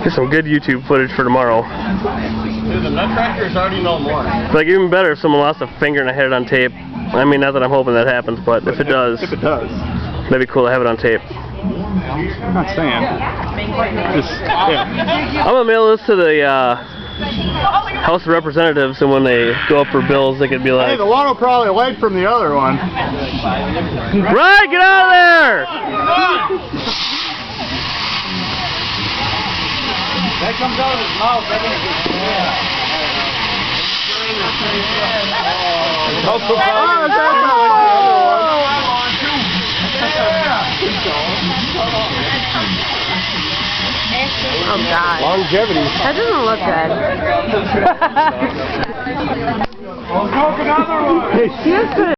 Here's some good YouTube footage for tomorrow. Dude, the Nutcracker is already no more. It's like even better if someone lost a finger and I had it on tape. I mean, not that I'm hoping that happens, but if it does, that'd be cool to have it on tape. I'm not saying. Just, yeah. I'm gonna mail this to the House of Representatives, and when they go up for bills, they could be like, Hey, the one will probably light from the other one. Ryan, get out of there! That comes out of his mouth. Oh God. Longevity. That doesn't look good. I'll cook another one.